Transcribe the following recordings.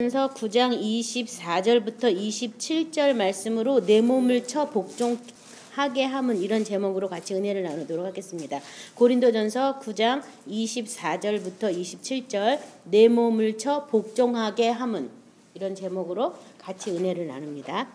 서 9장 24절부터 27절 말씀으로 내 몸을 쳐 복종하게 함은, 이런 제목으로 같이 은혜를 나누도록 하겠습니다. 고린도전서 9장 24절부터 27절 내 몸을 쳐 복종하게 함은, 이런 제목으로 같이 은혜를 나눕니다.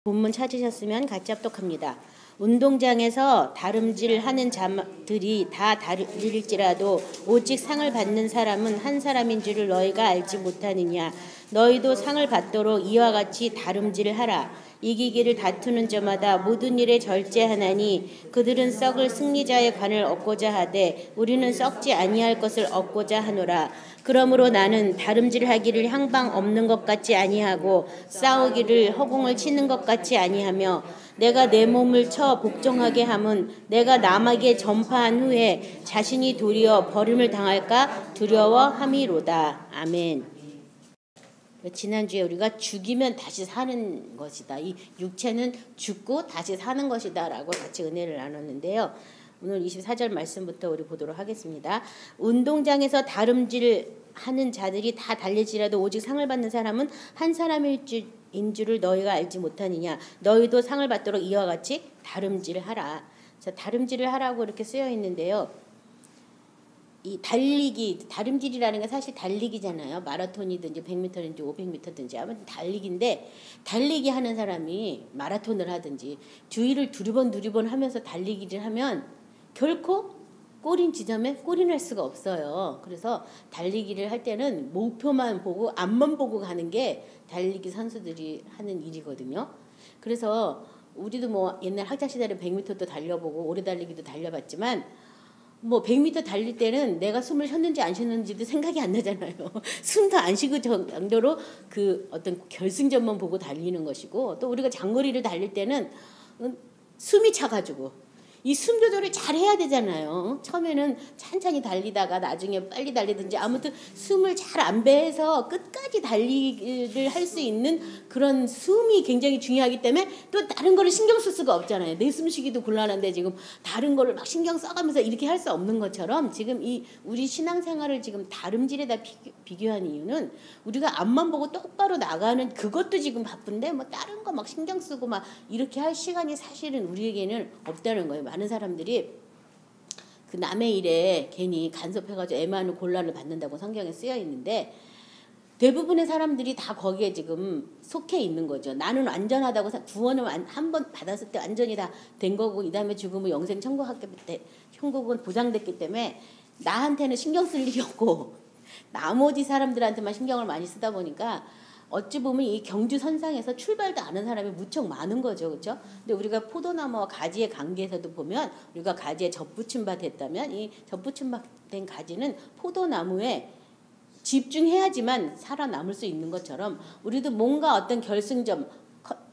본문 찾으셨으면 같이 합독합니다. 운동장에서 다름질하는 자들이 다 다를지라도 오직 상을 받는 사람은 한 사람인 줄을 너희가 알지 못하느냐. 너희도 상을 받도록 이와 같이 다름질하라. 이기기를 다투는 자마다 모든 일에 절제하나니 그들은 썩을 승리자의 관을 얻고자 하되 우리는 썩지 아니할 것을 얻고자 하노라. 그러므로 나는 다름질하기를 향방 없는 것 같지 아니하고 싸우기를 허공을 치는 것 같지 아니하며 내가 내 몸을 쳐 복종하게 함은 내가 남에게 전파한 후에 자신이 도리어 버림을 당할까 두려워함이로다. 아멘. 지난주에 우리가 죽이면 다시 사는 것이다, 이 육체는 죽고 다시 사는 것이다 라고 같이 은혜를 나눴는데요. 오늘 24절 말씀부터 우리 보도록 하겠습니다. 운동장에서 다름질하는 자들이 다 달릴지라도 오직 상을 받는 사람은 한 사람인 줄을 너희가 알지 못하느냐. 너희도 상을 받도록 이와 같이 다름질하라. 자, 다름질을 하라고 이렇게 쓰여 있는데요. 이 달리기, 다름질이라는 게 사실 달리기잖아요. 마라톤이든지 100m든지 500m든지 아무튼 달리기인데, 달리기 하는 사람이 마라톤을 하든지 주위를 두리번 하면서 달리기를 하면 결코 꼬린 지점에 꼬린할 수가 없어요. 그래서 달리기를 할 때는 목표만 보고 앞만 보고 가는 게 달리기 선수들이 하는 일이거든요. 그래서 우리도 뭐 옛날 학창시절에 100m도 달려보고 오래 달리기도 달려봤지만 뭐 100m 달릴 때는 내가 숨을 쉬었는지 안 쉬었는지도 생각이 안 나잖아요. 숨도 안 쉬고 정도로 그 어떤 결승점만 보고 달리는 것이고, 또 우리가 장거리를 달릴 때는 숨이 차가지고 이 숨 조절을 잘 해야 되잖아요. 처음에는 천천히 달리다가 나중에 빨리 달리든지 아무튼 숨을 잘 안배해서 끝까지 달리기를 할 수 있는 그런 숨이 굉장히 중요하기 때문에 또 다른 거를 신경 쓸 수가 없잖아요. 내 숨쉬기도 곤란한데 지금 다른 거를 막 신경 써가면서 이렇게 할 수 없는 것처럼, 지금 이 우리 신앙생활을 지금 다름질에다 비교한 이유는 우리가 앞만 보고 똑바로 나가는 그것도 지금 바쁜데 뭐 다른 거 막 신경 쓰고 막 이렇게 할 시간이 사실은 우리에게는 없다는 거예요. 많은 사람들이 그 남의 일에 괜히 간섭해가지고 애많은 곤란을 받는다고 성경에 쓰여 있는데, 대부분의 사람들이 다 거기에 지금 속해 있는 거죠. 나는 안전하다고, 구원을 한 번 받았을 때 완전히 다 된 거고, 이 다음에 죽으면 영생 천국은 보장됐기 때문에 나한테는 신경 쓸 일이 없고 나머지 사람들한테만 신경을 많이 쓰다 보니까 어찌 보면 이 경주 선상에서 출발도 안 한 사람이 무척 많은 거죠. 그렇죠? 근데 우리가 포도나무와 가지의 관계에서도 보면, 우리가 가지에 접붙임 바 됐다면 이 접붙임 바 된 가지는 포도나무에 집중해야지만 살아남을 수 있는 것처럼, 우리도 뭔가 어떤 결승점,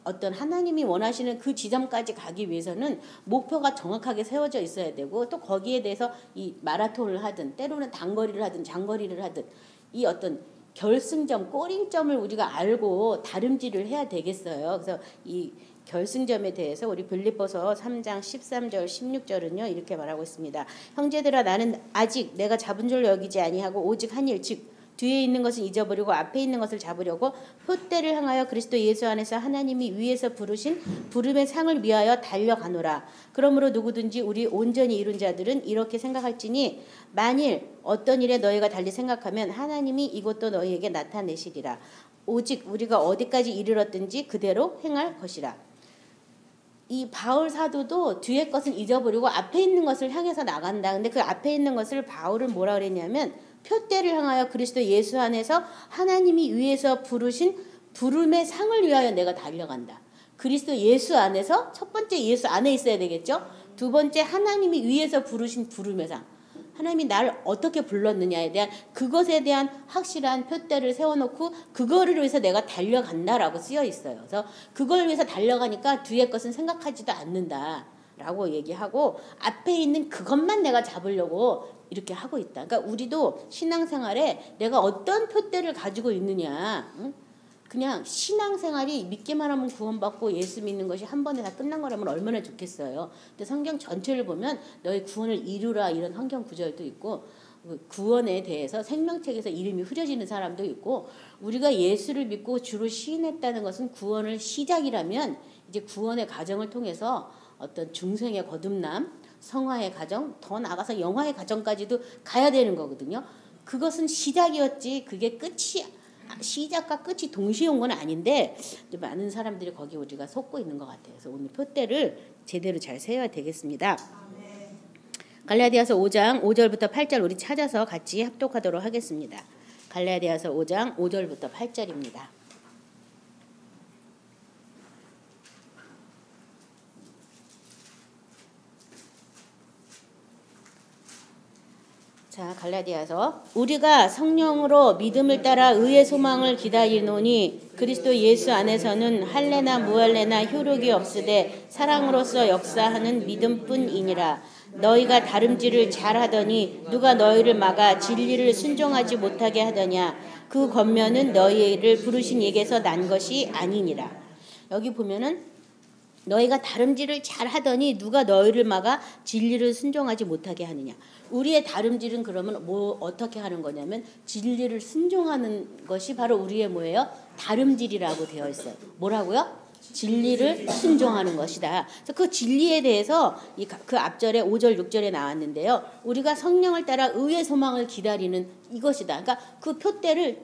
어떤 하나님이 원하시는 그 지점까지 가기 위해서는 목표가 정확하게 세워져 있어야 되고, 또 거기에 대해서 이 마라톤을 하든 때로는 단거리를 하든 장거리를 하든 이 어떤 결승점, 꼬링점을 우리가 알고 다름질을 해야 되겠어요. 그래서 이 결승점에 대해서 우리 빌립보서 3장 13절 16절은요 이렇게 말하고 있습니다. 형제들아, 나는 아직 내가 잡은 줄 여기지 아니하고 오직 한 일, 즉 뒤에 있는 것을 잊어버리고 앞에 있는 것을 잡으려고 표대를 향하여 그리스도 예수 안에서 하나님이 위에서 부르신 부름의 상을 위하여 달려가노라. 그러므로 누구든지 우리 온전히 이룬 자들은 이렇게 생각할지니 만일 어떤 일에 너희가 달리 생각하면 하나님이 이것도 너희에게 나타내시리라. 오직 우리가 어디까지 이르렀든지 그대로 행할 것이라. 이 바울 사도도 뒤에 것을 잊어버리고 앞에 있는 것을 향해서 나간다. 근데 그 앞에 있는 것을 바울은 뭐라 그랬냐면 표대를 향하여 그리스도 예수 안에서 하나님이 위에서 부르신 부름의 상을 위하여 내가 달려간다. 그리스도 예수 안에서, 첫 번째 예수 안에 있어야 되겠죠. 두 번째 하나님이 위에서 부르신 부름의 상, 하나님이 나를 어떻게 불렀느냐에 대한 그것에 대한 확실한 표대를 세워놓고 그거를 위해서 내가 달려간다라고 쓰여 있어요. 그래서 그걸 위해서 달려가니까 뒤에 것은 생각하지도 않는다라고 얘기하고, 앞에 있는 그것만 내가 잡으려고 이렇게 하고 있다. 그러니까 우리도 신앙생활에 내가 어떤 표대를 가지고 있느냐, 응? 그냥 신앙생활이 믿기만 하면 구원받고 예수 믿는 것이 한 번에 다 끝난 거라면 얼마나 좋겠어요. 근데 성경 전체를 보면 너희 구원을 이루라 이런 성경 구절도 있고, 구원에 대해서 생명책에서 이름이 흐려지는 사람도 있고, 우리가 예수를 믿고 주로 시인했다는 것은 구원을 시작이라면 이제 구원의 과정을 통해서 어떤 중생의 거듭남, 성화의 과정, 더 나아가서 영화의 과정까지도 가야 되는 거거든요. 그것은 시작이었지 그게 끝이, 시작과 끝이 동시에 온 건 아닌데 많은 사람들이 거기 우리가 속고 있는 것 같아요. 그래서 오늘 표대를 제대로 잘 세워야 되겠습니다. 갈라디아서 5장 5절부터 8절 우리 찾아서 같이 합독하도록 하겠습니다. 갈라디아서 5장 5절부터 8절입니다. 자, 갈라디아서 우리가 성령으로 믿음을 따라 의의 소망을 기다리노니 그리스도 예수 안에서는 할례나 무할례나 효력이 없으되 사랑으로서 역사하는 믿음뿐이니라. 너희가 다름질을 잘하더니 누가 너희를 막아 진리를 순종하지 못하게 하더냐. 그 권면은 너희를 부르신 이에게서 난 것이 아니니라. 여기 보면은 너희가 다름질을 잘하더니 누가 너희를 막아 진리를 순종하지 못하게 하느냐. 우리의 다름질은 그러면 뭐 어떻게 하는 거냐면 진리를 순종하는 것이 바로 우리의 뭐예요? 다름질이라고 되어 있어요. 뭐라고요? 진리를 순종하는 것이다. 그래서 그 진리에 대해서 그 앞절에 5절 6절에 나왔는데요. 우리가 성령을 따라 의의 소망을 기다리는 이것이다. 그러니까 그 표대를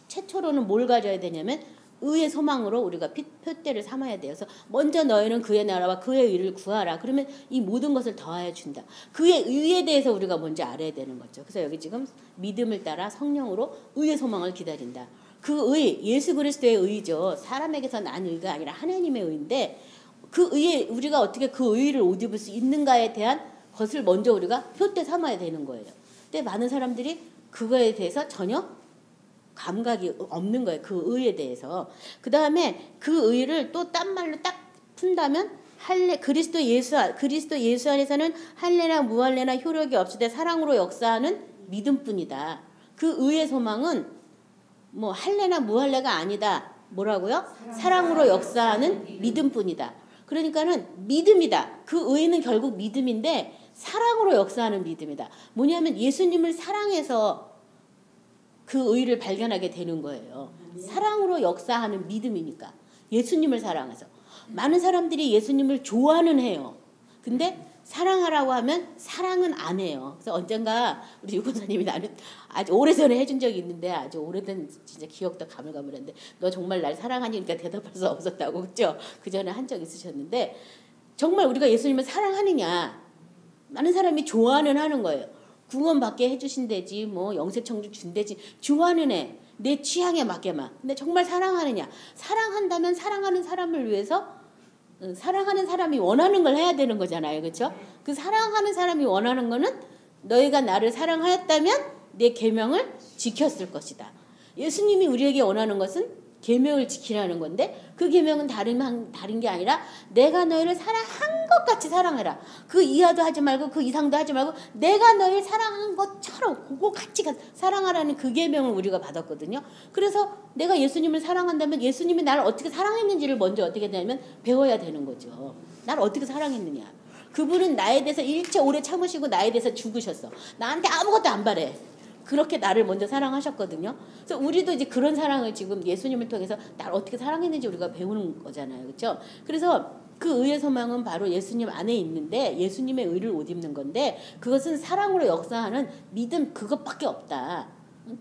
최초로는 뭘 가져야 되냐면 의의 소망으로 우리가 표대를 삼아야 돼요. 그래서 먼저 너희는 그의 나라와 그의 의를 구하라. 그러면 이 모든 것을 더하여 준다. 그의 의에 대해서 우리가 먼저 알아야 되는 거죠. 그래서 여기 지금 믿음을 따라 성령으로 의의 소망을 기다린다. 그 의, 예수 그리스도의 의죠. 사람에게서 난 의가 아니라 하나님의 의인데 그 의에 우리가 어떻게 그 의를 옷 입을 수 있는가에 대한 것을 먼저 우리가 표대 삼아야 되는 거예요. 근데 많은 사람들이 그거에 대해서 전혀 감각이 없는 거예요. 그 의에 대해서. 그 다음에 그 의를 또 딴 말로 딱 푼다면 그리스도 예수 안에서는 할례나 무할례나 효력이 없으되 사랑으로 역사하는 믿음뿐이다. 그 의의 소망은 뭐 할례나 무할례가 아니다. 뭐라고요? 사랑으로 역사하는 믿음뿐이다. 그러니까는 믿음이다. 그 의는 결국 믿음인데 사랑으로 역사하는 믿음이다. 뭐냐면 예수님을 사랑해서 그 의를 발견하게 되는 거예요. 사랑으로 역사하는 믿음이니까. 예수님을 사랑해서. 많은 사람들이 예수님을 좋아는 해요. 근데 사랑하라고 하면 사랑은 안 해요. 그래서 언젠가 우리 유권사님이 나는 아주 오래전에 해준 적이 있는데 아주 오래된 진짜 기억도 가물가물한데 너 정말 날 사랑하니까 대답할 수 없었다고 그죠? 그 전에 한 적 있으셨는데 정말 우리가 예수님을 사랑하느냐. 많은 사람이 좋아는 하는 거예요. 구원받게 해주신대지 뭐 영세청주 준대지 좋아하는 애 내 취향에 맞게만. 근데 정말 사랑하느냐. 사랑한다면 사랑하는 사람을 위해서 사랑하는 사람이 원하는 걸 해야 되는 거잖아요. 그렇죠? 그 사랑하는 사람이 원하는 거는 너희가 나를 사랑하였다면 내 계명을 지켰을 것이다. 예수님이 우리에게 원하는 것은 계명을 지키라는 건데 그 계명은 다른 게 아니라 내가 너희를 사랑한 것 같이 사랑해라. 그 이하도 하지 말고 그 이상도 하지 말고 내가 너희를 사랑한 것처럼 그거 같이 사랑하라는 그 계명을 우리가 받았거든요. 그래서 내가 예수님을 사랑한다면 예수님이 나를 어떻게 사랑했는지를 먼저 어떻게 되냐면 배워야 되는 거죠. 나를 어떻게 사랑했느냐. 그분은 나에 대해서 일체 오래 참으시고 나에 대해서 죽으셨어. 나한테 아무것도 안 바래. 그렇게 나를 먼저 사랑하셨거든요. 그래서 우리도 이제 그런 사랑을 지금 예수님을 통해서 나를 어떻게 사랑했는지 우리가 배우는 거잖아요. 그렇죠? 그래서 그 의의 소망은 바로 예수님 안에 있는데 예수님의 의를 옷 입는 건데 그것은 사랑으로 역사하는 믿음 그것밖에 없다.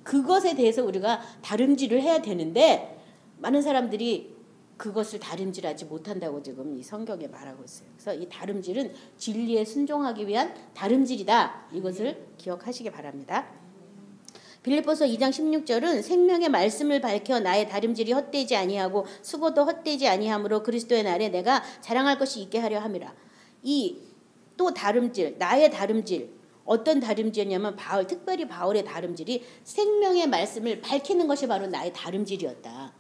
그것에 대해서 우리가 다름질을 해야 되는데 많은 사람들이 그것을 다름질하지 못한다고 지금 이 성경에 말하고 있어요. 그래서 이 다름질은 진리에 순종하기 위한 다름질이다. 이것을 기억하시기 바랍니다. 빌립보서 2장 16절은 생명의 말씀을 밝혀 나의 다름질이 헛되지 아니하고 수고도 헛되지 아니하므로 그리스도의 날에 내가 자랑할 것이 있게 하려 함이라. 이 또 다름질, 나의 다름질 어떤 다름질이냐면 특별히 바울의 다름질이 생명의 말씀을 밝히는 것이 바로 나의 다름질이었다.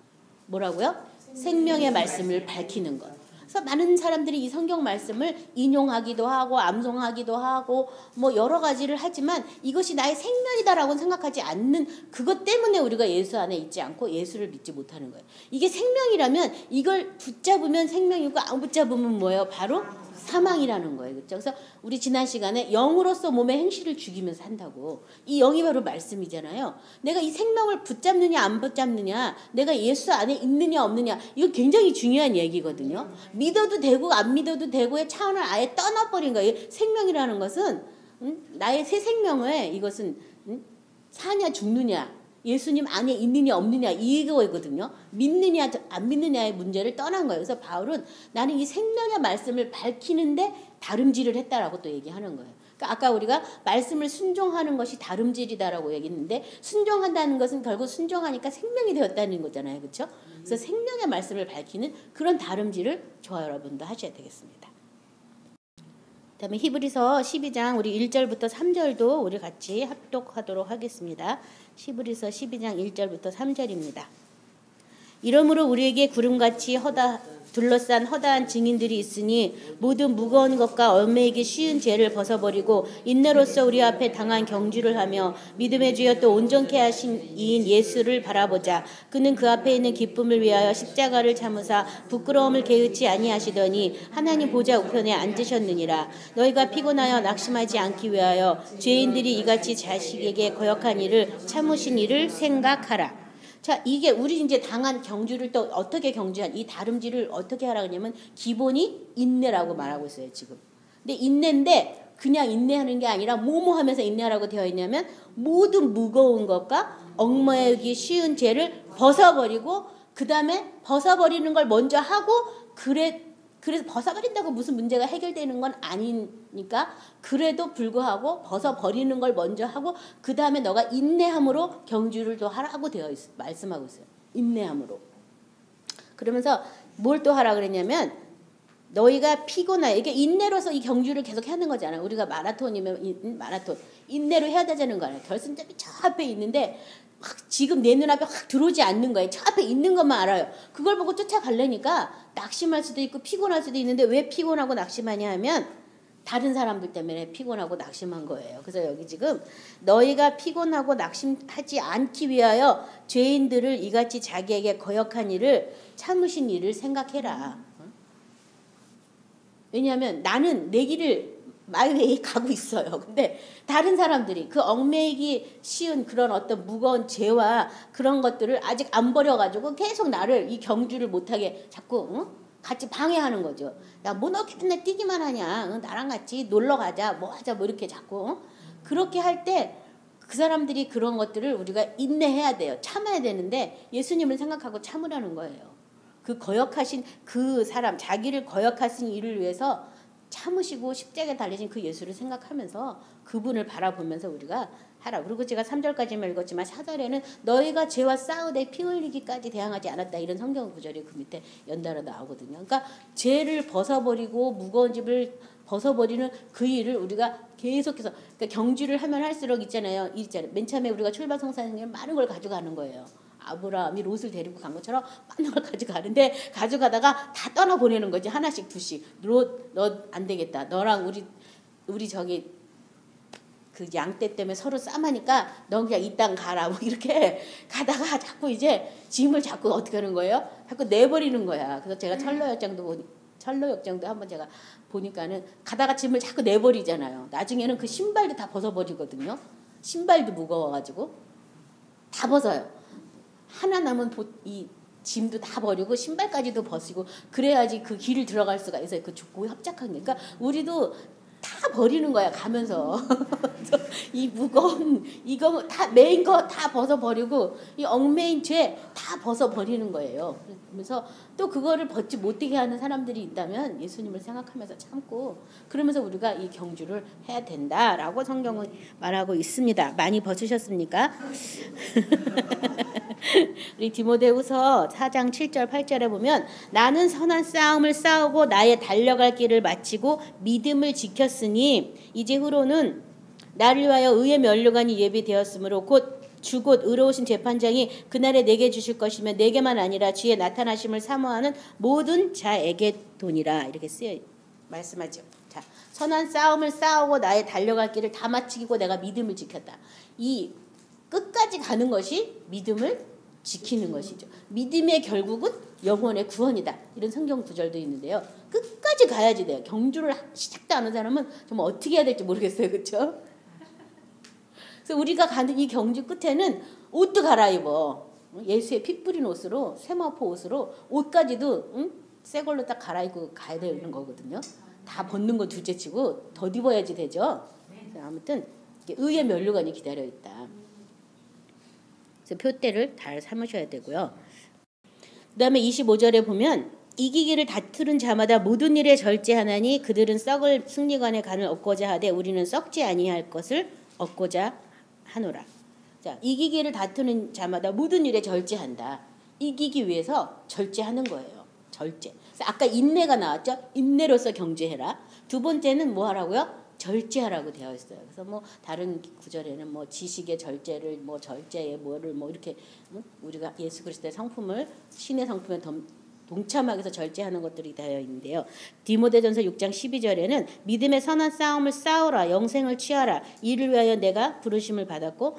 뭐라고요? 생명의 말씀을 밝히는 것. 그래서 많은 사람들이 이 성경 말씀을 인용하기도 하고 암송하기도 하고 뭐 여러 가지를 하지만 이것이 나의 생명이다라고 생각하지 않는 그것 때문에 우리가 예수 안에 있지 않고 예수를 믿지 못하는 거예요. 이게 생명이라면 이걸 붙잡으면 생명이고 안 붙잡으면 뭐예요? 바로 사망이라는 거예요. 그렇죠? 그래서 우리 지난 시간에 영으로서 몸의 행실을 죽이면서 산다고. 이 영이 바로 말씀이잖아요. 내가 이 생명을 붙잡느냐 안 붙잡느냐, 내가 예수 안에 있느냐 없느냐, 이거 굉장히 중요한 얘기거든요. 믿어도 되고 안 믿어도 되고의 차원을 아예 떠나버린 거예요. 생명이라는 것은 나의 새 생명을, 이것은 사냐 죽느냐, 예수님 안에 있느냐 없느냐 이거거든요. 믿느냐 안 믿느냐의 문제를 떠난 거예요. 그래서 바울은 나는 이 생명의 말씀을 밝히는데 다름질을 했다라고 또 얘기하는 거예요. 그러니까 아까 우리가 말씀을 순종하는 것이 다름질이다라고 얘기했는데, 순종한다는 것은 결국 순종하니까 생명이 되었다는 거잖아요. 그렇죠? 그래서 생명의 말씀을 밝히는 그런 다름질을 저와 여러분도 하셔야 되겠습니다. 그다음에 히브리서 12장 우리 1절부터 3절도 우리 같이 합독하도록 하겠습니다. 히브리서 12장 1절부터 3절입니다. 이러므로 우리에게 구름같이 둘러싼 허다한 증인들이 있으니 모든 무거운 것과 얽매이기 쉬운 죄를 벗어버리고 인내로서 우리 앞에 당한 경주를 하며 믿음의 주여 또 온전케 하신 이인 예수를 바라보자. 그는 그 앞에 있는 기쁨을 위하여 십자가를 참으사 부끄러움을 개의치 아니하시더니 하나님 보좌 우편에 앉으셨느니라. 너희가 피곤하여 낙심하지 않기 위하여 죄인들이 이같이 자식에게 거역한 일을 참으신 일을 생각하라. 자, 이게 우리 이제 당한 경주를 또 어떻게 경주한, 이 다름질을 어떻게 하라 그러냐면 기본이 인내라고 말하고 있어요, 지금. 근데 인내인데 그냥 인내하는 게 아니라 뭐뭐 하면서 인내하라고 되어 있냐면 모든 무거운 것과 얽매이기 쉬운 죄를 벗어버리고, 그 다음에 벗어버리는 걸 먼저 하고, 그래서 벗어버린다고 무슨 문제가 해결되는 건 아니니까 그래도 불구하고 벗어버리는 걸 먼저 하고, 그 다음에 너가 인내함으로 경주를 또 하라고 말씀하고 있어요. 인내함으로. 그러면서 뭘 또 하라 그랬냐면 너희가 피곤해. 이게 인내로서 이 경주를 계속 하는 거잖아요. 우리가 마라톤이면 마라톤 인내로 해야 되자는 거 아니에요. 결승점이 저 앞에 있는데 지금 내 눈앞에 확 들어오지 않는 거예요. 저 앞에 있는 것만 알아요. 그걸 보고 쫓아가려니까 낙심할 수도 있고 피곤할 수도 있는데, 왜 피곤하고 낙심하냐 하면 다른 사람들 때문에 피곤하고 낙심한 거예요. 그래서 여기 지금 너희가 피곤하고 낙심하지 않기 위하여 죄인들을 이같이 자기에게 거역한 일을 참으신 일을 생각해라. 왜냐하면 나는 내 길을 마이웨이 가고 있어요. 근데 다른 사람들이 그 얽매이기 쉬운 그런 어떤 무거운 죄와 그런 것들을 아직 안 버려가지고 계속 나를 이 경주를 못하게 자꾸 같이 방해하는 거죠. 야, 뭐 너 맨날 뛰기만 하냐. 나랑 같이 놀러 가자. 뭐 하자. 뭐 이렇게 자꾸. 그렇게 할 때 그 사람들이 그런 것들을 우리가 인내해야 돼요. 참아야 되는데 예수님을 생각하고 참으라는 거예요. 그 거역하신 그 사람, 자기를 거역하신 일을 위해서 참으시고 십자가에 달리신 그 예수를 생각하면서 그분을 바라보면서 우리가 하라. 그리고 제가 3절까지만 읽었지만 4절에는 너희가 죄와 싸우되 피 흘리기까지 대항하지 않았다, 이런 성경 구절이 그 밑에 연달아 나오거든요. 그러니까 죄를 벗어버리고 무거운 짐을 벗어버리는 그 일을 우리가 계속해서, 그러니까 경주를 하면 할수록 있잖아요. 맨 처음에 우리가 출발성사는 많은 걸 가져가는 거예요. 아브라함이 롯을 데리고 간 것처럼 많은 걸 가져가는데 가져가다가 다 떠나보내는 거지. 하나씩 두씩. 롯, 너 안 되겠다. 너랑 우리 저기 그 양떼 때문에 서로 싸우니까 너 그냥 이 땅 가라. 뭐 이렇게 가다가 자꾸 이제 짐을 자꾸 어떻게 하는 거예요? 자꾸 내버리는 거야. 그래서 제가 철로역정도 한번 제가 보니까는 가다가 짐을 자꾸 내버리잖아요. 나중에는 그 신발도 다 벗어버리거든요. 신발도 무거워가지고 다 벗어요. 하나 남은 이 짐도 다 버리고 신발까지도 벗고 그래야지 그 길을 들어갈 수가 있어요. 그 좁고 협착한 게. 그러니까 우리도 다 버리는 거야, 가면서. 이 무거운 이거 다 메인 거 다 벗어버리고 이 얽매인 죄 다 벗어버리는 거예요. 그러면서 또 그거를 벗지 못하게 하는 사람들이 있다면 예수님을 생각하면서 참고, 그러면서 우리가 이 경주를 해야 된다라고 성경은 말하고 있습니다. 많이 벗으셨습니까? 우리 디모데후서 4장 7절 8절에 보면 나는 선한 싸움을 싸우고 나의 달려갈 길을 마치고 믿음을 지켰으니 이제후로는 나를 위하여 의의 면류관이 예비되었으므로 곧 의로우신 재판장이 그날에 내게 주실 것이며 내게만 아니라 주의 나타나심을 사모하는 모든 자에게 도니라. 이렇게 말씀하죠. 자, 선한 싸움을 싸우고 나의 달려갈 길을 다 마치고 내가 믿음을 지켰다. 이 끝까지 가는 것이 믿음을 지키는 것이죠. 믿음의 결국은 영혼의 구원이다. 이런 성경 구절도 있는데요. 끝까지 가야지 돼요. 경주를 시작도 안 한 사람은 정말 어떻게 해야 될지 모르겠어요. 그렇죠? 그래서 우리가 가는 이 경주 끝에는 옷도 갈아입어. 예수의 피 뿌린 옷으로, 세마포 옷으로 옷까지도 새 걸로 딱 갈아입고 가야 되는 거거든요. 다 벗는 거 둘째치고 더 입어야지 되죠. 아무튼 의의 면류관이 기다려 있다. 그래서 표대를 잘 삼으셔야 되고요. 그 다음에 25절에 보면 이기기를 다투는 자마다 모든 일에 절제하나니 그들은 썩을 승리관의 간을 얻고자 하되 우리는 썩지 아니할 것을 얻고자 하노라. 자, 이기기를 다투는 자마다 모든 일에 절제한다. 이기기 위해서 절제하는 거예요. 절제. 그래서 아까 인내가 나왔죠. 인내로서 경주해라. 두 번째는 뭐 하라고요? 절제하라고 되어 있어요. 그래서 뭐 다른 구절에는 뭐 지식의 절제를 뭐 절제의 뭐를 뭐 이렇게 우리가 예수 그리스도의 성품을 신의 성품에 동참하기 위해서 절제하는 것들이 되어 있는데요. 디모데전서 6장 12절에는 믿음의 선한 싸움을 싸우라 영생을 취하라 이를 위하여 내가 부르심을 받았고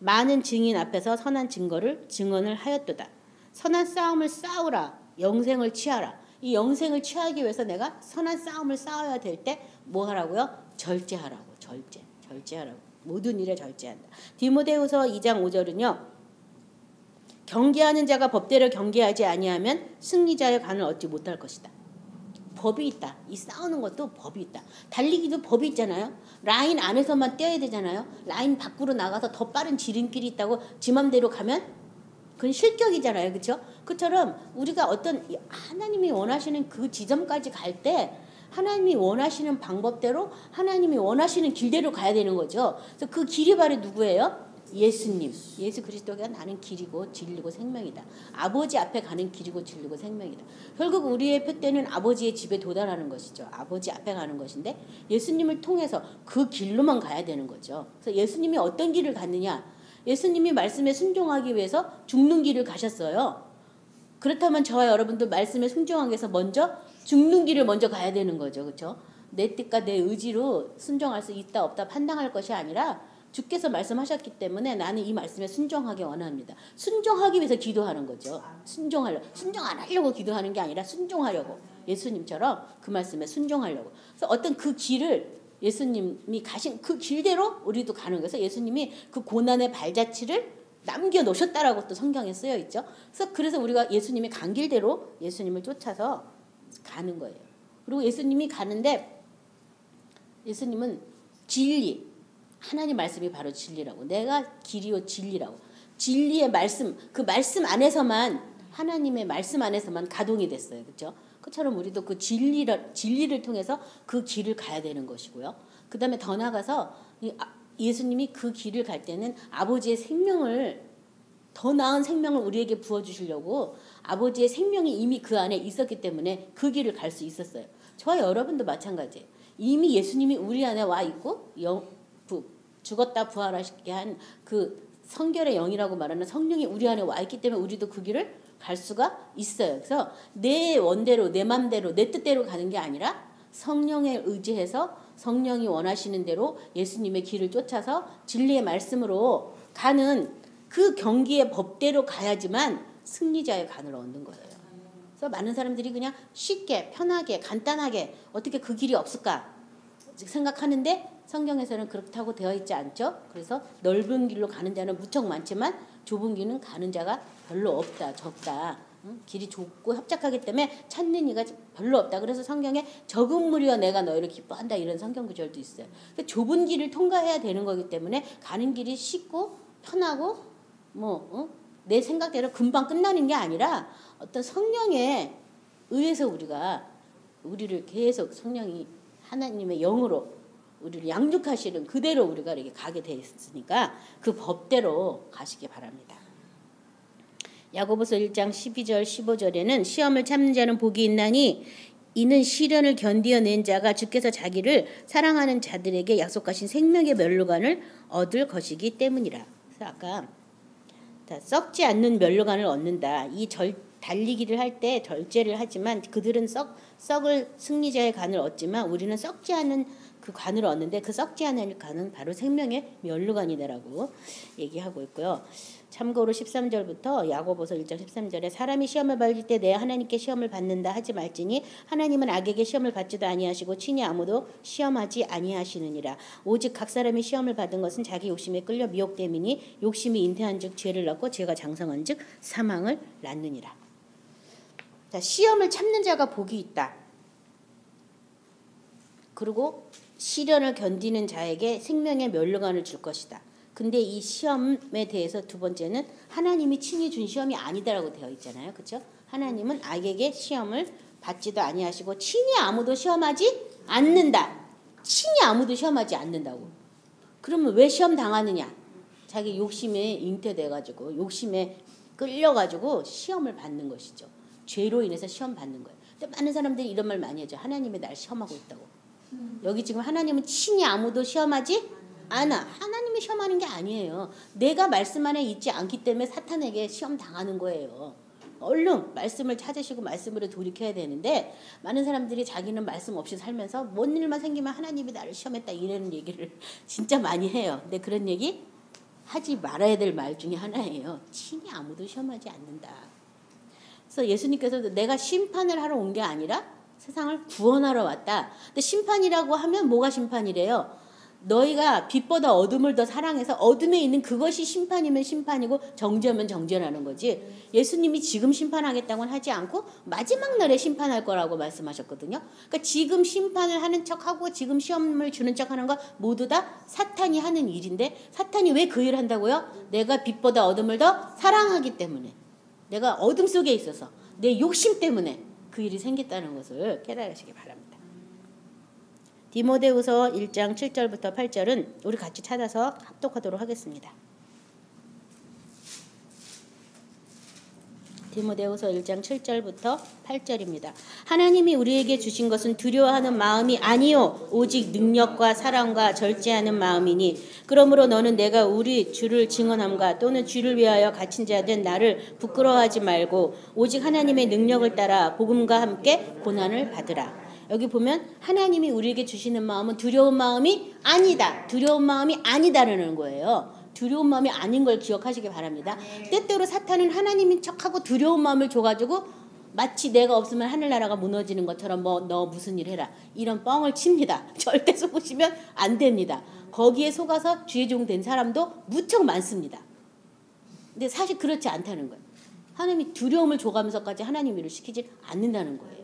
많은 증인 앞에서 선한 증언을 하였도다. 선한 싸움을 싸우라 영생을 취하라. 이 영생을 취하기 위해서 내가 선한 싸움을 싸워야 될 때 뭐 하라고요? 절제하라고. 절제하라고. 모든 일에 절제한다. 디모데후서 2장 5절은요. 경계하는 자가 법대로 경계하지 아니하면 승리자의 관을 얻지 못할 것이다. 법이 있다. 이 싸우는 것도 법이 있다. 달리기도 법이 있잖아요. 라인 안에서만 뛰어야 되잖아요. 라인 밖으로 나가서 더 빠른 지름길이 있다고 지 맘대로 가면 그건 실격이잖아요. 그렇죠? 그처럼 우리가 어떤 하나님이 원하시는 그 지점까지 갈 때 하나님이 원하시는 방법대로 하나님이 원하시는 길대로 가야 되는 거죠. 그래서 그 길이 바로 누구예요? 예수님. 예수 그리스도가 나는 길이고 진리고 생명이다. 아버지 앞에 가는 길이고 진리고 생명이다. 결국 우리의 표대는 아버지의 집에 도달하는 것이죠. 아버지 앞에 가는 것인데 예수님을 통해서 그 길로만 가야 되는 거죠. 그래서 예수님이 어떤 길을 갔느냐? 예수님이 말씀에 순종하기 위해서 죽는 길을 가셨어요. 그렇다면 저와 여러분도 말씀에 순종하기 위해서 먼저 죽는 길을 먼저 가야 되는 거죠. 그렇죠? 내 뜻과 내 의지로 순종할 수 있다 없다 판단할 것이 아니라 주께서 말씀하셨기 때문에 나는 이 말씀에 순종하기 원합니다. 순종하기 위해서 기도하는 거죠. 순종 안 하려고 기도하는 게 아니라 순종하려고. 예수님처럼 그 말씀에 순종하려고. 그래서 어떤 그 길을 예수님이 가신 그 길대로 우리도 가는 거예요. 그래서 예수님이 그 고난의 발자취를 남겨놓으셨다라고 또 성경에 쓰여 있죠. 그래서 우리가 예수님이 간 길대로 예수님을 쫓아서 가는 거예요. 그리고 예수님이 가는데 예수님은 진리, 하나님 말씀이 바로 진리라고. 내가 길이요 진리라고. 진리의 말씀, 그 말씀 안에서만 하나님의 말씀 안에서만 가동이 됐어요. 그렇죠? 그처럼 우리도 그 진리를 통해서 그 길을 가야 되는 것이고요. 그 다음에 더 나아가서 예수님이 그 길을 갈 때는 아버지의 생명을 더 나은 생명을 우리에게 부어주시려고 아버지의 생명이 이미 그 안에 있었기 때문에 그 길을 갈 수 있었어요. 저와 여러분도 마찬가지예요. 이미 예수님이 우리 안에 와 있고 죽었다 부활하시게 한 그 성결의 영이라고 말하는 성령이 우리 안에 와 있기 때문에 우리도 그 길을 갈 수가 있어요. 그래서 내 원대로 내 맘대로 내 뜻대로 가는 게 아니라 성령에 의지해서 성령이 원하시는 대로 예수님의 길을 쫓아서 진리의 말씀으로 가는 그 경기의 법대로 가야지만 승리자의 간을 얻는 거예요. 그래서 많은 사람들이 그냥 쉽게 편하게 간단하게 어떻게 그 길이 없을까 생각하는데 성경에서는 그렇다고 되어 있지 않죠. 그래서 넓은 길로 가는 자는 무척 많지만 좁은 길은 가는 자가 별로 없다. 적다. 길이 좁고 협착하기 때문에 찾는 이가 별로 없다. 그래서 성경에 적은 무리여 내가 너희를 기뻐한다 이런 성경 구절도 있어요. 그러니까 좁은 길을 통과해야 되는 거기 때문에 가는 길이 쉽고 편하고 내 생각대로 금방 끝나는 게 아니라 어떤 성령에 의해서 우리를 계속 성령이 하나님의 영으로 우리를 양육하시는 그대로 우리가 이렇게 가게 돼 있으니까 그 법대로 가시기 바랍니다. 야고보서 1장 12절 15절에는 시험을 참는 자는 복이 있나니 이는 시련을 견디어낸 자가 주께서 자기를 사랑하는 자들에게 약속하신 생명의 멸류관을 얻을 것이기 때문이라. 그래서 아까 썩지 않는 멸류관을 얻는다. 이 달리기를 할 때 절제를 하지만 그들은 썩을 승리자의 관을 얻지만 우리는 썩지 않은 그 관을 얻는데 그 썩지 않은 관은 바로 생명의 멸류관이다라고 얘기하고 있고요. 참고로 13절부터 야고보서 1장 13절에 사람이 시험을 받을 때 내 하나님께 시험을 받는다 하지 말지니 하나님은 악에게 시험을 받지도 아니하시고 친히 아무도 시험하지 아니하시느니라. 오직 각 사람이 시험을 받은 것은 자기 욕심에 끌려 미혹됨이니 욕심이 잉태한즉 죄를 낳고 죄가 장성한즉 사망을 낳느니라. 자, 시험을 참는 자가 복이 있다. 그리고 시련을 견디는 자에게 생명의 면류관을 줄 것이다. 근데 이 시험에 대해서 두 번째는 하나님이 친히 준 시험이 아니다라고 되어 있잖아요. 그렇죠? 하나님은 악에게 시험을 받지도 아니하시고 친히 아무도 시험하지 않는다. 친히 아무도 시험하지 않는다고. 그러면 왜 시험 당하느냐? 자기 욕심에 잉태돼가지고 욕심에 끌려가지고 시험을 받는 것이죠. 죄로 인해서 시험 받는 거예요. 근데 많은 사람들이 이런 말 많이 하죠. 하나님이 날 시험하고 있다고. 여기 지금 하나님은 친히 아무도 시험하지 않아. 하나님이 시험하는 게 아니에요. 내가 말씀 안에 있지 않기 때문에 사탄에게 시험 당하는 거예요. 얼른 말씀을 찾으시고 말씀으로 돌이켜야 되는데 많은 사람들이 자기는 말씀 없이 살면서 뭔 일만 생기면 하나님이 나를 시험했다 이런 얘기를 진짜 많이 해요. 근데 그런 얘기 하지 말아야 될 말 중에 하나예요. 친히 아무도 시험하지 않는다. 그래서 예수님께서도 내가 심판을 하러 온 게 아니라 세상을 구원하러 왔다. 근데 심판이라고 하면 뭐가 심판이래요? 너희가 빛보다 어둠을 더 사랑해서 어둠에 있는 그것이 심판이면 심판이고 정죄면 정죄라는 거지. 예수님이 지금 심판하겠다고는 하지 않고 마지막 날에 심판할 거라고 말씀하셨거든요. 그러니까 지금 심판을 하는 척하고 지금 시험을 주는 척하는 거 모두 다 사탄이 하는 일인데 사탄이 왜 그 일을 한다고요? 내가 빛보다 어둠을 더 사랑하기 때문에, 내가 어둠 속에 있어서 내 욕심 때문에 그 일이 생겼다는 것을 깨달으시기 바랍니다. 디모데후서 1장 7절부터 8절은 우리 같이 찾아서 합독하도록 하겠습니다. 디모데후서 1장 7절부터 8절입니다. 하나님이 우리에게 주신 것은 두려워하는 마음이 아니요 오직 능력과 사랑과 절제하는 마음이니 그러므로 너는 내가 우리 주를 증언함과 또는 주를 위하여 갇힌 자 된 나를 부끄러워하지 말고 오직 하나님의 능력을 따라 복음과 함께 고난을 받으라. 여기 보면 하나님이 우리에게 주시는 마음은 두려운 마음이 아니다. 두려운 마음이 아니다라는 거예요. 두려운 마음이 아닌 걸 기억하시기 바랍니다. 때때로 사탄은 하나님인 척하고 두려운 마음을 줘가지고 마치 내가 없으면 하늘나라가 무너지는 것처럼 뭐 너 무슨 일 해라 이런 뻥을 칩니다. 절대 속으시면 안 됩니다. 거기에 속아서 주의 종 된 사람도 무척 많습니다. 근데 사실 그렇지 않다는 거예요. 하나님이 두려움을 줘가면서까지 하나님 일을 시키지 않는다는 거예요.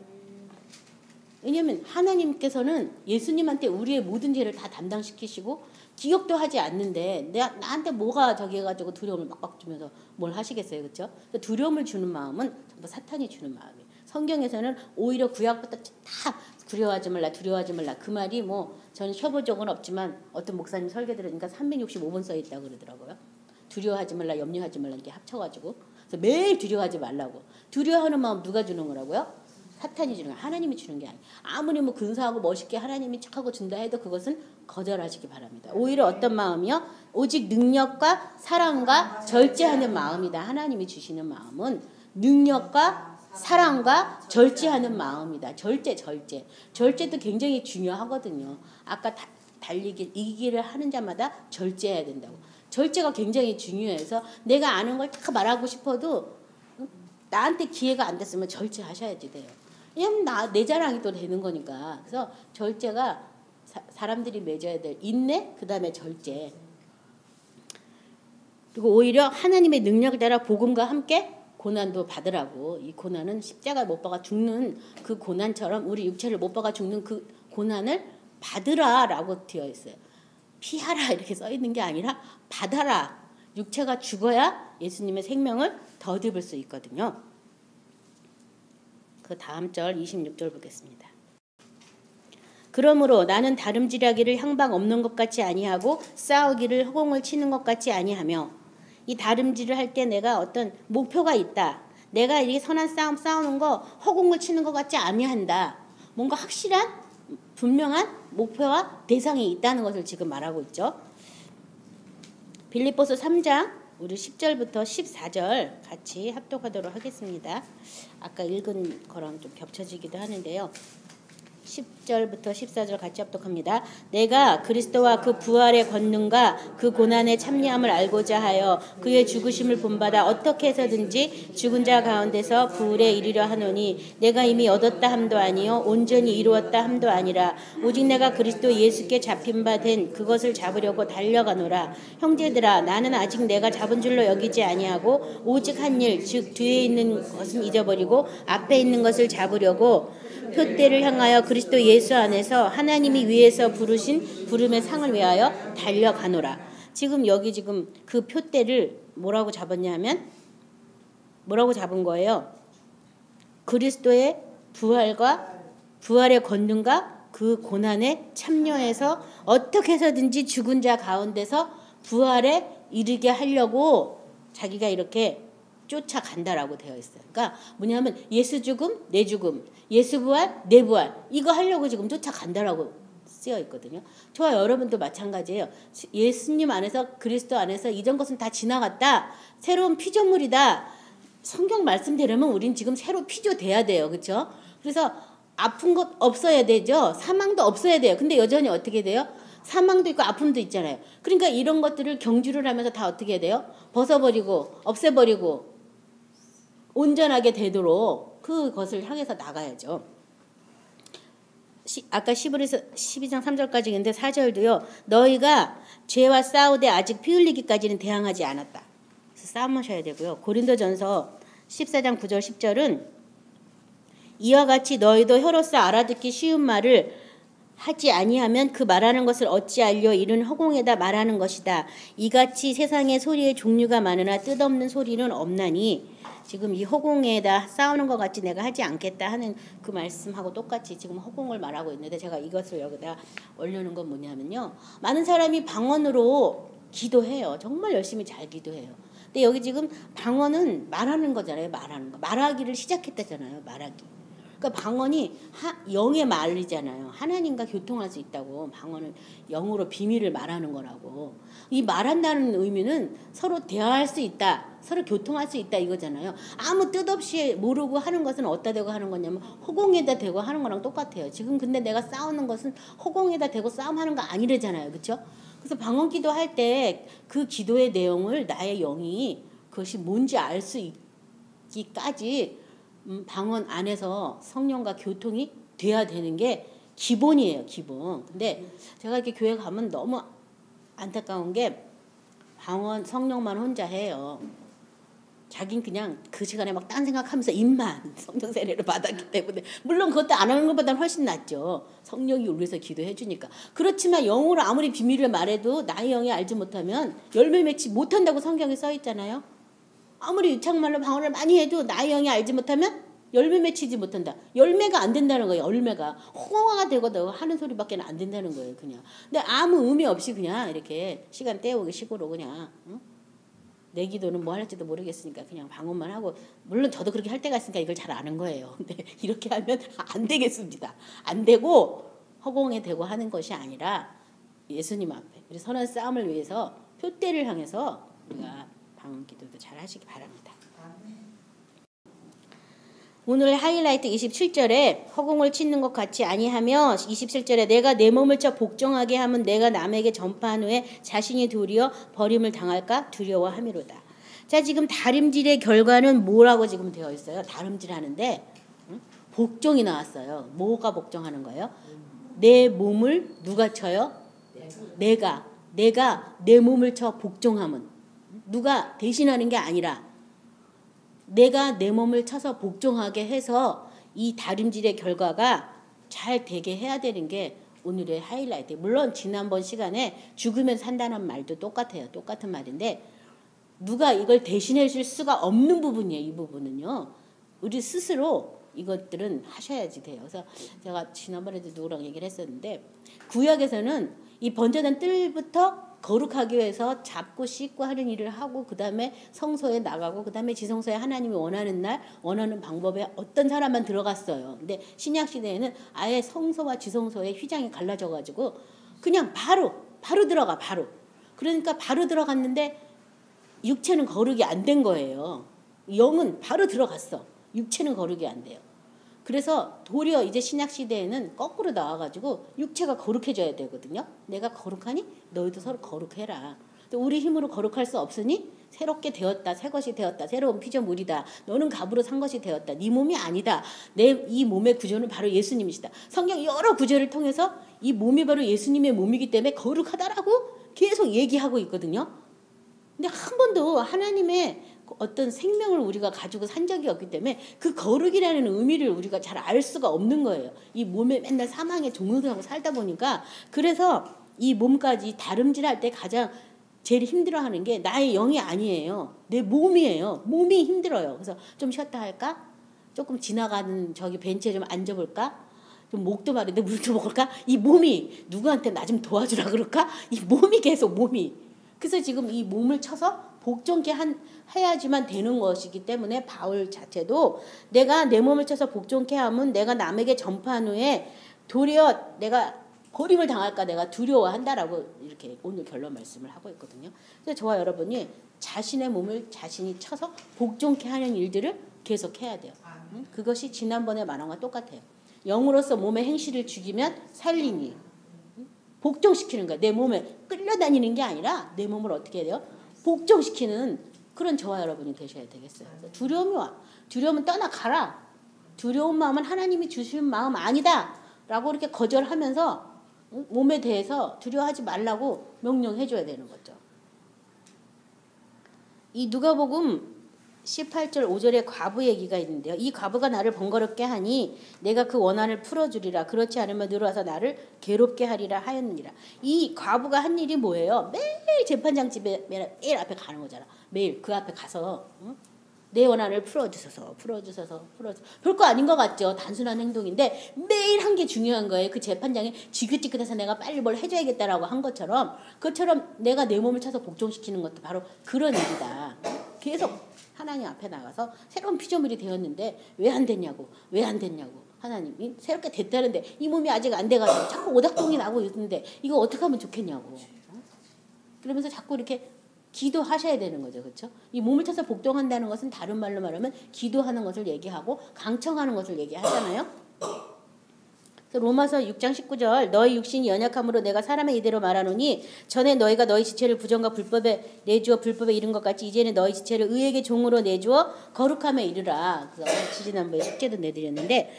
왜냐하면 하나님께서는 예수님한테 우리의 모든 죄를 다 담당시키시고 기억도 하지 않는데 나한테 뭐가 저기 해가지고 두려움을 막막 주면서 뭘 하시겠어요. 그렇죠? 두려움을 주는 마음은 전부 사탄이 주는 마음이에요. 성경에서는 오히려 구약부터 다 두려워하지 말라 두려워하지 말라 그 말이 뭐 저는 펴본 적은 없지만 어떤 목사님 설교 들으니까 365번 써있다고 그러더라고요. 두려워하지 말라 염려하지 말라 이렇게 합쳐가지고 그래서 매일 두려워하지 말라고. 두려워하는 마음 누가 주는 거라고요? 사탄이 주는 거야. 하나님이 주는 게 아니에요. 아무리 뭐 근사하고 멋있게 하나님이 착하고 준다 해도 그것은 거절하시기 바랍니다. 오히려 어떤 마음이요? 오직 능력과 사랑과 절제하는 마음이다. 하나님이 주시는 마음은 능력과 사랑과 절제하는 마음이다. 절제도 굉장히 중요하거든요. 아까 달리기 이기기를 하는 자마다 절제해야 된다고. 절제가 굉장히 중요해서 내가 아는 걸 다 말하고 싶어도 나한테 기회가 안 됐으면 절제하셔야지 돼요. 왜냐면 내 자랑이 또 되는 거니까. 그래서 절제가 사람들이 맺어야 될 인내, 그 다음에 절제. 그리고 오히려 하나님의 능력을 따라 복음과 함께 고난도 받으라고. 이 고난은 십자가 못 박아 죽는 그 고난처럼 우리 육체를 못 박아 죽는 그 고난을 받으라라고 되어 있어요. 피하라 이렇게 써 있는 게 아니라 받아라. 육체가 죽어야 예수님의 생명을 덧입을 수 있거든요. 그 다음 절 26절 보겠습니다. 그러므로 나는 다름질하기를 향방 없는 것 같이 아니하고 싸우기를 허공을 치는 것 같이 아니하며 이 다름질을 할 때 내가 어떤 목표가 있다. 내가 이렇게 선한 싸움 싸우는 거 허공을 치는 것 같지 아니한다. 뭔가 확실한 분명한 목표와 대상이 있다는 것을 지금 말하고 있죠. 빌립보서 3장 우리 10절부터 14절 같이 합독하도록 하겠습니다. 아까 읽은 거랑 좀 겹쳐지기도 하는데요. 10절부터 14절 같이 합독합니다. 내가 그리스도와 그 부활의 권능과 그 고난의 참여함을 알고자 하여 그의 죽으심을 본받아 어떻게 해서든지 죽은 자 가운데서 부활에 이르려 하노니 내가 이미 얻었다 함도 아니요 온전히 이루었다 함도 아니라 오직 내가 그리스도 예수께 잡힌 바 된 그것을 잡으려고 달려가노라. 형제들아 나는 아직 내가 잡은 줄로 여기지 아니하고 오직 한 일 즉 뒤에 있는 것은 잊어버리고 앞에 있는 것을 잡으려고 표대를 향하여 그리스도 예수 안에서 하나님이 위에서 부르신 부름의 상을 위하여 달려가노라. 지금 여기 지금 그 표대를 뭐라고 잡았냐면 뭐라고 잡은 거예요? 그리스도의 부활과 부활의 권능과 그 고난에 참여해서 어떻게 해서든지 죽은 자 가운데서 부활에 이르게 하려고 자기가 이렇게 쫓아간다라고 되어 있어요. 그러니까 뭐냐면 예수 죽음, 내 죽음, 예수 부활, 내 부활 이거 하려고 지금 쫓아간다라고 쓰여 있거든요. 저와 여러분도 마찬가지예요. 예수님 안에서 그리스도 안에서 이전 것은 다 지나갔다. 새로운 피조물이다. 성경 말씀대로면 우린 지금 새로 피조돼야 돼요. 그렇죠? 그래서 아픈 것 없어야 되죠. 사망도 없어야 돼요. 근데 여전히 어떻게 돼요? 사망도 있고 아픔도 있잖아요. 그러니까 이런 것들을 경주를 하면서 다 어떻게 해야 돼요? 벗어버리고 없애버리고 온전하게 되도록 그것을 향해서 나가야죠. 아까 12장 3절까지 있는데 4절도요. 너희가 죄와 싸우되 아직 피 흘리기까지는 대항하지 않았다. 그래서 싸움하셔야 되고요. 고린도전서 14장 9절 10절은 이와 같이 너희도 혀로서 알아듣기 쉬운 말을 하지 아니하면 그 말하는 것을 어찌알려 이른 허공에다 말하는 것이다. 이같이 세상에 소리의 종류가 많으나 뜻없는 소리는 없나니 지금 이 허공에다 싸우는 것 같이 내가 하지 않겠다 하는 그 말씀하고 똑같이 지금 허공을 말하고 있는데 제가 이것을 여기다 올려놓은 건 뭐냐면요. 많은 사람이 방언으로 기도해요. 정말 열심히 잘 기도해요. 근데 여기 지금 방언은 말하는 거잖아요. 말하는 거. 말하기를 시작했다잖아요. 말하기. 그러니까 방언이 영의 말이잖아요. 하나님과 교통할 수 있다고. 방언은 영으로 비밀을 말하는 거라고. 이 말한다는 의미는 서로 대화할 수 있다. 서로 교통할 수 있다 이거잖아요. 아무 뜻 없이 모르고 하는 것은 어디다 대고 하는 거냐면 허공에다 대고 하는 거랑 똑같아요. 지금 근데 내가 싸우는 것은 허공에다 대고 싸움하는 거 아니래잖아요. 그렇죠? 그래서 방언 기도할 때 그 기도의 내용을 나의 영이 그것이 뭔지 알 수 있기까지 방언 안에서 성령과 교통이 돼야 되는 게 기본이에요. 기본. 근데 제가 이렇게 교회 가면 너무 안타까운 게 방언 성령만 혼자 해요. 자긴 그냥 그 시간에 막 딴 생각하면서 입만 성령 세례를 받았기 때문에 물론 그것도 안 하는 것보다는 훨씬 낫죠. 성령이 우리에서 기도해 주니까. 그렇지만 영으로 아무리 비밀을 말해도 나의 영이 알지 못하면 열매 맺지 못한다고 성경에 써 있잖아요. 아무리 유창말로 방언을 많이 해도 나의 영이 알지 못하면 열매 맺히지 못한다. 열매가 안 된다는 거예요. 열매가 홍화가 되고 하는 소리밖에 안 된다는 거예요. 그냥. 근데 아무 의미 없이 그냥 이렇게 시간 때우기 식으로 그냥 응? 내 기도는 뭐 할지도 모르겠으니까 그냥 방언만 하고 물론 저도 그렇게 할 때가 있으니까 이걸 잘 아는 거예요. 근데 이렇게 하면 안 되겠습니다. 안 되고 허공에 대고 하는 것이 아니라 예수님 앞에 우리 선한 싸움을 위해서 표대를 향해서 우리가 방언 기도도 잘 하시기 바랍니다. 오늘 하이라이트 27절에 허공을 치는 것 같이 아니하며 27절에 내가 내 몸을 쳐 복종하게 하면 내가 남에게 전파한 후에 자신이 도리어 버림을 당할까 두려워함이로다. 자 지금 다림질의 결과는 뭐라고 지금 되어 있어요? 다림질하는데 복종이 나왔어요. 뭐가 복종하는 거예요? 내 몸을 누가 쳐요? 내가 내 몸을 쳐 복종하면 누가 대신하는 게 아니라 내가 내 몸을 쳐서 복종하게 해서 이 다림질의 결과가 잘 되게 해야 되는 게 오늘의 하이라이트. 물론 지난번 시간에 죽으면 산다는 말도 똑같아요. 똑같은 말인데 누가 이걸 대신해 줄 수가 없는 부분이에요. 이 부분은요. 우리 스스로 이것들은 하셔야지 돼요. 그래서 제가 지난번에도 누구랑 얘기를 했었는데 구약에서는 이 번제단 뜰부터 거룩하기 위해서 잡고 씻고 하는 일을 하고 그 다음에 성소에 나가고 그 다음에 지성소에 하나님이 원하는 날 원하는 방법에 어떤 사람만 들어갔어요. 근데 신약시대에는 아예 성소와 지성소에 휘장이 갈라져가지고 그냥 바로 들어가 바로. 그러니까 바로 들어갔는데 육체는 거룩이 안 된 거예요. 영은 바로 들어갔어. 육체는 거룩이 안 돼요. 그래서 도리어 이제 신약 시대에는 거꾸로 나와가지고 육체가 거룩해져야 되거든요. 내가 거룩하니 너희도 서로 거룩해라. 또 우리 힘으로 거룩할 수 없으니 새롭게 되었다, 새 것이 되었다, 새로운 피조물이다. 너는 값으로 산 것이 되었다. 네 몸이 아니다. 내 이 몸의 구조는 바로 예수님이시다. 성경 여러 구절을 통해서 이 몸이 바로 예수님의 몸이기 때문에 거룩하다라고 계속 얘기하고 있거든요. 근데 한 번도 하나님의 어떤 생명을 우리가 가지고 산 적이 없기 때문에 그 거룩이라는 의미를 우리가 잘 알 수가 없는 거예요. 이 몸에 맨날 사망에 종노릇하고 살다 보니까. 그래서 이 몸까지 다름질할 때 가장 제일 힘들어하는 게 나의 영이 아니에요. 내 몸이에요. 몸이 힘들어요. 그래서 좀 쉬었다 할까? 조금 지나가는 저기 벤치에 좀 앉아볼까? 좀 목도 마른데 물 좀 먹을까? 이 몸이 누구한테 나 좀 도와주라 그럴까? 이 몸이 계속 몸이. 그래서 지금 이 몸을 쳐서 복종케 해야지만 되는 것이기 때문에 바울 자체도 내가 내 몸을 쳐서 복종케 하면 내가 남에게 전파한 후에 도리어 내가 버림을 당할까 내가 두려워한다라고 이렇게 오늘 결론 말씀을 하고 있거든요. 그래서 저와 여러분이 자신의 몸을 자신이 쳐서 복종케 하는 일들을 계속 해야 돼요. 그것이 지난번에 말한 것과 똑같아요. 영으로서 몸의 행실을 죽이면 살리니 복종시키는 거야. 내 몸에 끌려다니는 게 아니라 내 몸을 어떻게 해야 돼요? 복종시키는 그런 저와 여러분이 되셔야 되겠어요. 두려움이 와. 두려움은 떠나가라. 두려운 마음은 하나님이 주신 마음 아니다. 라고 이렇게 거절하면서 몸에 대해서 두려워하지 말라고 명령해 줘야 되는 거죠. 이 누가복음 18절 5절에 과부 얘기가 있는데요. 이 과부가 나를 번거롭게 하니 내가 그 원한을 풀어주리라. 그렇지 않으면 들어와서 나를 괴롭게 하리라 하였느니라. 이 과부가 한 일이 뭐예요? 매일 재판장 집에 매일 앞에 가는 거잖아. 매일 그 앞에 가서 내 원한을 풀어주소서. 별거 아닌 것 같죠. 단순한 행동인데 매일 한 게 중요한 거예요. 그 재판장이 지긋지긋해서 내가 빨리 뭘 해줘야겠다라고 한 것처럼 그것처럼 내가 내 몸을 쳐서 복종시키는 것도 바로 그런 일이다. 계속 하나님 앞에 나가서 새로운 피조물이 되었는데 왜 안 됐냐고. 하나님이 새롭게 됐다는데 이 몸이 아직 안 돼가지고 자꾸 오닥동이 나고 있는데 이거 어떻게 하면 좋겠냐고. 그러면서 자꾸 이렇게 기도하셔야 되는 거죠. 그렇죠? 이 몸을 쳐서 복종한다는 것은 다른 말로 말하면 기도하는 것을 얘기하고 강청하는 것을 얘기하잖아요. 로마서 6장 19절 너희 육신이 연약함으로 내가 사람의 이대로 말하노니 전에 너희가 너희 지체를 부정과 불법에 내주어 불법에 이른 것 같이 이제는 너희 지체를 의에게 종으로 내주어 거룩함에 이르라. 그래서 지지난번에 숙제도 내드렸는데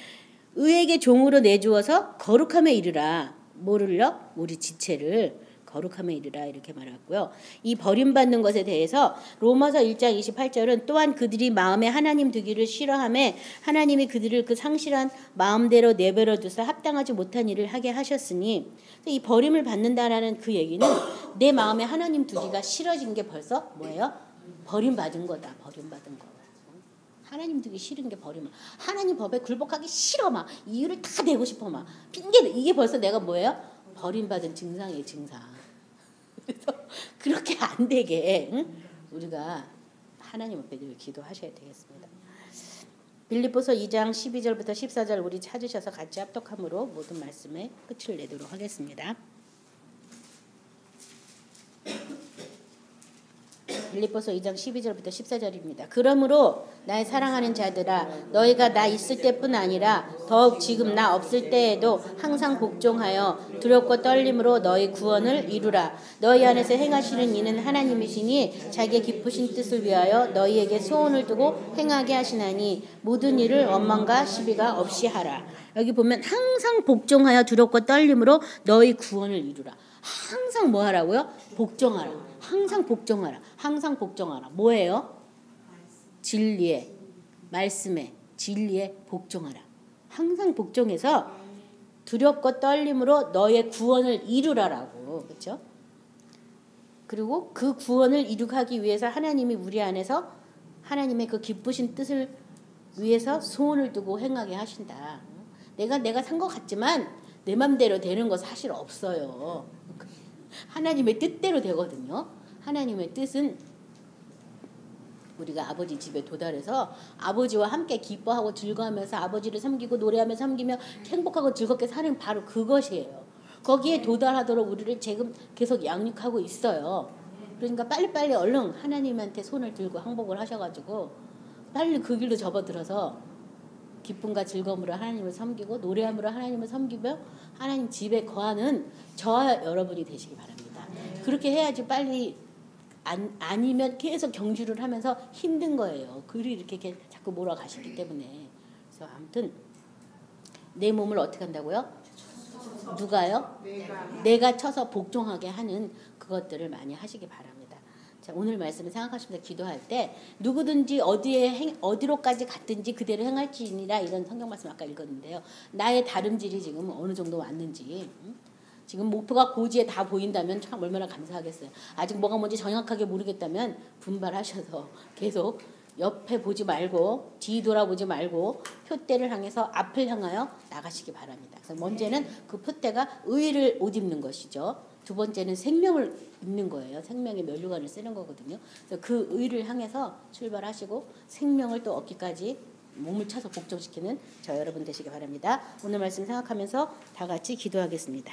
의에게 종으로 내주어서 거룩함에 이르라. 뭐를요? 우리 지체를 거룩함에 이르라 이렇게 말했고요. 이 버림받는 것에 대해서 로마서 1장 28절은 또한 그들이 마음에 하나님 두기를 싫어하매 하나님이 그들을 그 상실한 마음대로 내버려 두사 합당하지 못한 일을 하게 하셨으니 이 버림을 받는다라는 그 얘기는 내 마음에 하나님 두기가 싫어진 게 벌써 뭐예요? 버림받은 거다. 버림받은 거. 하나님 두기 싫은 게 버림을. 하나님 법에 굴복하기 싫어 막 이유를 다 대고 싶어 막 핑계를. 이게 벌써 내가 뭐예요? 버림받은 증상이에요. 증상. 그래서 그렇게 안 되게 우리가 하나님 앞에 늘 기도하셔야 되겠습니다. 빌립보서 2장 12절부터 14절 우리 찾으셔서 같이 합독함으로 모든 말씀에 끝을 내도록 하겠습니다. 빌립보서 2장 12절부터 14절입니다. 그러므로 나의 사랑하는 자들아 너희가 나 있을 때뿐 아니라 더욱 지금 나 없을 때에도 항상 복종하여 두렵고 떨림으로 너희 구원을 이루라. 너희 안에서 행하시는 이는 하나님이시니 자기의 기쁘신 뜻을 위하여 너희에게 소원을 두고 행하게 하시나니 모든 일을 원망과 시비가 없이 하라. 여기 보면 항상 복종하여 두렵고 떨림으로 너희 구원을 이루라. 항상 뭐 하라고요? 복종하라. 항상 복종하라. 항상 복종하라. 뭐예요? 진리에, 말씀에, 진리에 복종하라. 항상 복종해서 두렵고 떨림으로 너의 구원을 이루라라고. 그렇죠? 그리고 그 구원을 이루기 위해서 하나님이 우리 안에서 하나님의 그 기쁘신 뜻을 위해서 소원을 두고 행하게 하신다. 내가 산 것 같지만 내 맘대로 되는 거 사실 없어요. 하나님의 뜻대로 되거든요. 하나님의 뜻은 우리가 아버지 집에 도달해서 아버지와 함께 기뻐하고 즐거워하면서 아버지를 섬기고 노래하며 섬기며 행복하고 즐겁게 사는 바로 그것이에요. 거기에 도달하도록 우리를 지금 계속 양육하고 있어요. 그러니까 빨리빨리 얼른 하나님한테 손을 들고 항복을 하셔가지고 빨리 그 길로 접어들어서 기쁨과 즐거움으로 하나님을 섬기고 노래함으로 하나님을 섬기며 하나님 집에 거하는 저와 여러분이 되시기 바랍니다. 그렇게 해야지 빨리 아니면 계속 경주를 하면서 힘든 거예요. 글이 이렇게 자꾸 몰아가시기 때문에. 그래서 아무튼 내 몸을 어떻게 한다고요? 누가요? 내가 쳐서 복종하게 하는 그것들을 많이 하시기 바랍니다. 자, 오늘 말씀을 생각하시면서 기도할 때 누구든지 어디로까지 갔든지 그대로 행할지니라 이런 성경 말씀 아까 읽었는데요. 나의 다름질이 지금 어느 정도 왔는지 지금 목표가 고지에 다 보인다면 참 얼마나 감사하겠어요. 아직 뭐가 뭔지 정확하게 모르겠다면 분발하셔서 계속 옆에 보지 말고 뒤 돌아보지 말고 표대를 향해서 앞을 향하여 나가시기 바랍니다. 그래서 먼저는 그 표대가 의를 옷 입는 것이죠. 두 번째는 생명을 입는 거예요. 생명의 면류관을 쓰는 거거든요. 그래서 그 의를 향해서 출발하시고 생명을 또 얻기까지 몸을 차서 복종시키는 저 여러분 되시기 바랍니다. 오늘 말씀 생각하면서 다 같이 기도하겠습니다.